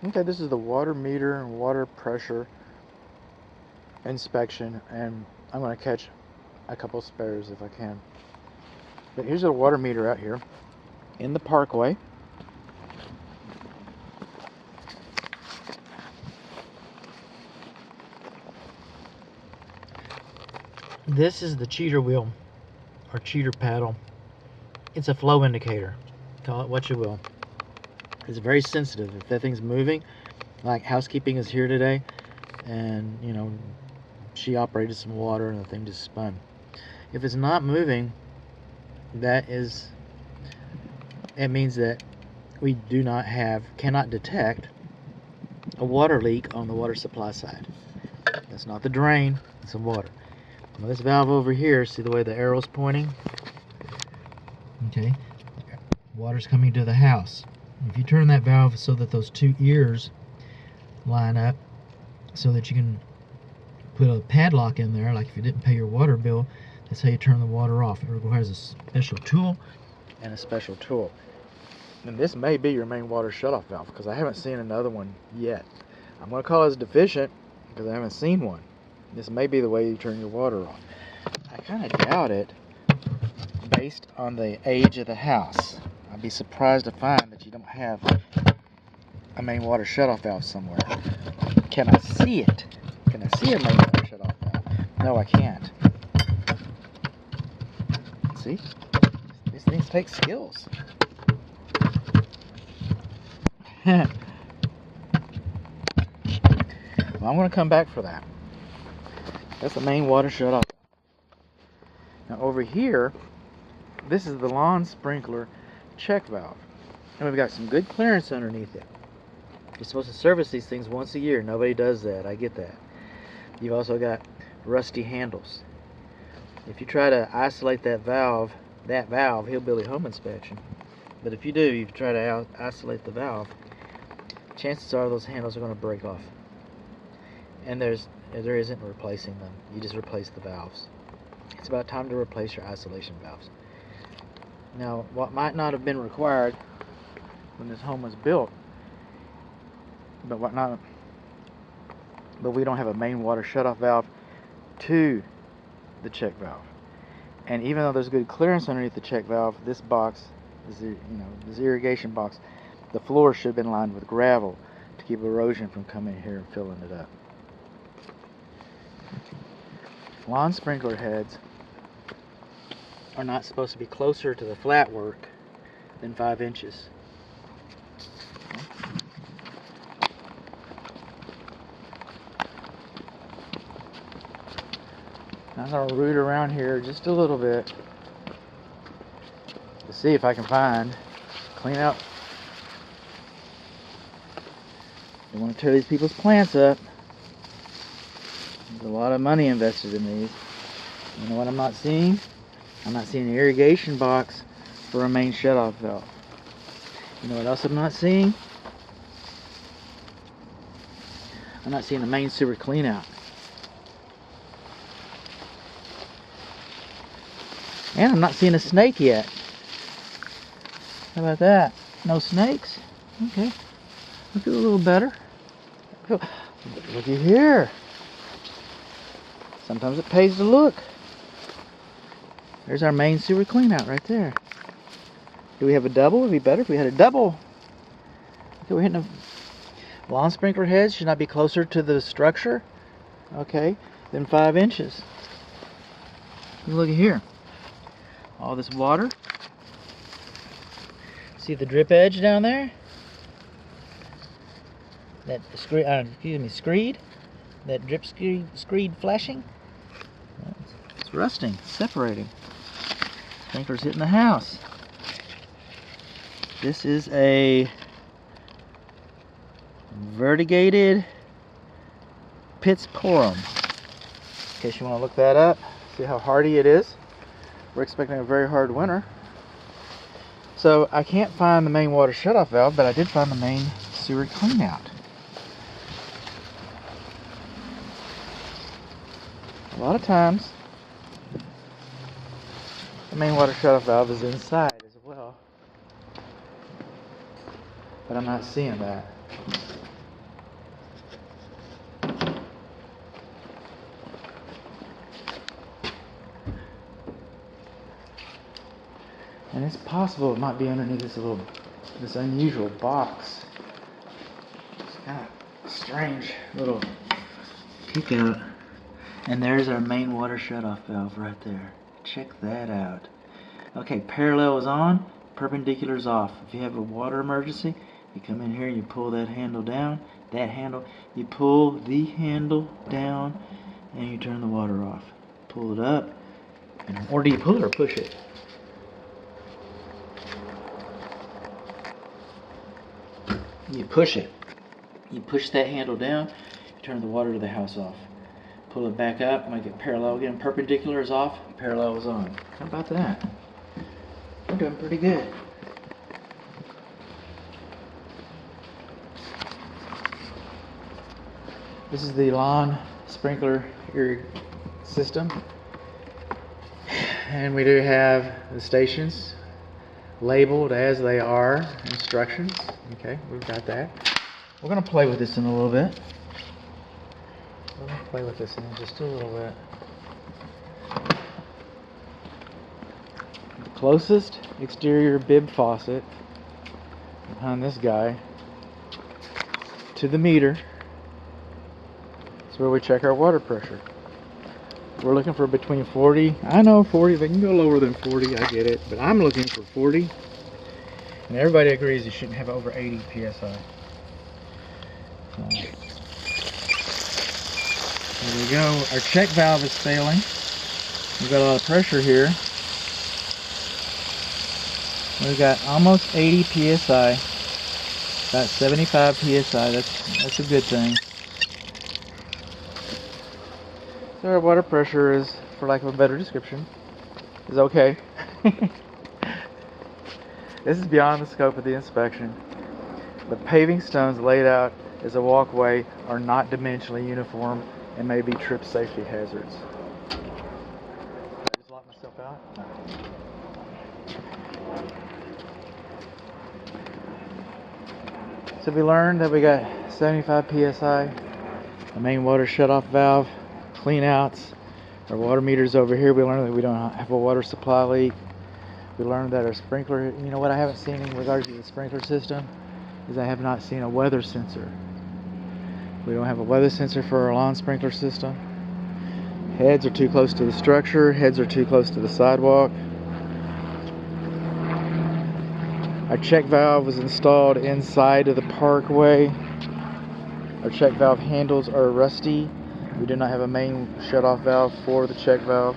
Okay, this is the water meter and water pressure inspection, and I'm going to catch a couple spares if I can. But here's a water meter out here in the parkway. This is the cheater wheel or cheater paddle. It's a flow indicator. Call it what you will. It's very sensitive. If that thing's moving, like housekeeping is here today, and you know, she operated some water and the thing just spun. If it's not moving, it means that we cannot detect a water leak on the water supply side. That's not the drain, it's the water. Now this valve over here, see the way the arrow's pointing? Okay, water's coming to the house. If you turn that valve so that those two ears line up so that you can put a padlock in there, like if you didn't pay your water bill, that's how you turn the water off. It requires a special tool and a special tool. And this may be your main water shutoff valve because I haven't seen another one yet. I'm going to call it deficient because I haven't seen one. This may be the way you turn your water on. I kind of doubt it based on the age of the house. I'd be surprised to find that you don't have a main water shutoff valve somewhere. Can I see it? Can I see a main water shutoff valve? No, I can't. See? These things take skills. Well, I'm going to come back for that. That's the main water shutoff. Now over here, this is the lawn sprinkler check valve. And we've got some good clearance underneath it. You're supposed to service these things once a year. Nobody does that. I get that. You've also got rusty handles. If you try to isolate that valve, hillbilly home inspection. But if you try to isolate the valve, chances are those handles are going to break off. And there isn't replacing them. You just replace the valves. It's about time to replace your isolation valves. Now, what might not have been required when this home was built, but we don't have a main water shutoff valve to the check valve. And even though there's good clearance underneath the check valve, this box, this irrigation box, the floor should have been lined with gravel to keep erosion from coming in here and filling it up. Lawn sprinkler heads are not supposed to be closer to the flat work than 5 inches. I'm going to root around here just a little bit to see if I can clean out. Don't want to tear these people's plants up. There's a lot of money invested in these. You know what I'm not seeing? I'm not seeing an irrigation box for a main shutoff valve. You know what else I'm not seeing? I'm not seeing a main sewer clean out. And I'm not seeing a snake yet. How about that? No snakes? Okay. I feel a little better. Looky here. Sometimes it pays to look. There's our main sewer clean out right there. Do we have a double? It would be better if we had a double. Okay, we're hitting a lawn sprinkler heads should not be closer to the structure, okay, than 5 inches. Look at here. All this water. See the drip edge down there? That screed? That drip screed flashing? It's rusting, it's separating. Sprinkler's hitting the house. This is a vertigated Pittsporum. In case you want to look that up, see how hardy it is. We're expecting a very hard winter. So I can't find the main water shutoff valve, but I did find the main sewer clean out. A lot of times, the main water shutoff valve is inside as well. But I'm not seeing that. And it's possible it might be underneath this unusual box. It's kind of strange little kick out. And there's our main water shutoff valve right there. Check that out. Okay, parallel is on, perpendicular is off. If you have a water emergency, you come in here and you pull that handle down. That handle, you pull the handle down and you turn the water off. Pull it up, or do you pull it or push it? You push it. You push that handle down, you turn the water to the house off. Pull it back up, make it parallel again. Perpendicular is off, parallel is on. How about that? We're doing pretty good. This is the lawn sprinkler system. And we do have the stations labeled as they are instructions. Okay, we've got that. We're going to play with this in a little bit. We're going to play with this in just a little bit. The closest exterior bib faucet behind this guy to the meter is where we check our water pressure. We're looking for between 40. I know 40, they can go lower than 40, I get it. But I'm looking for 40. And everybody agrees you shouldn't have over 80 psi. So, there we go. Our check valve is failing. We've got a lot of pressure here. We've got almost 80 psi. About 75 psi. That's a good thing. So our water pressure is, for lack of a better description, is okay. This is beyond the scope of the inspection. The paving stones laid out as a walkway are not dimensionally uniform and may be trip safety hazards. Did I just lock myself out? No. So we learned that we got 75 psi, the main water shutoff valve, clean outs, our water meter's over here. We learned that we don't have a water supply leak. We learned that our sprinkler, you know what I haven't seen in regards to the sprinkler system is I have not seen a weather sensor. We don't have a weather sensor for our lawn sprinkler system. Heads are too close to the structure, heads are too close to the sidewalk. Our check valve was installed inside of the parkway. Our check valve handles are rusty. We do not have a main shutoff valve for the check valve.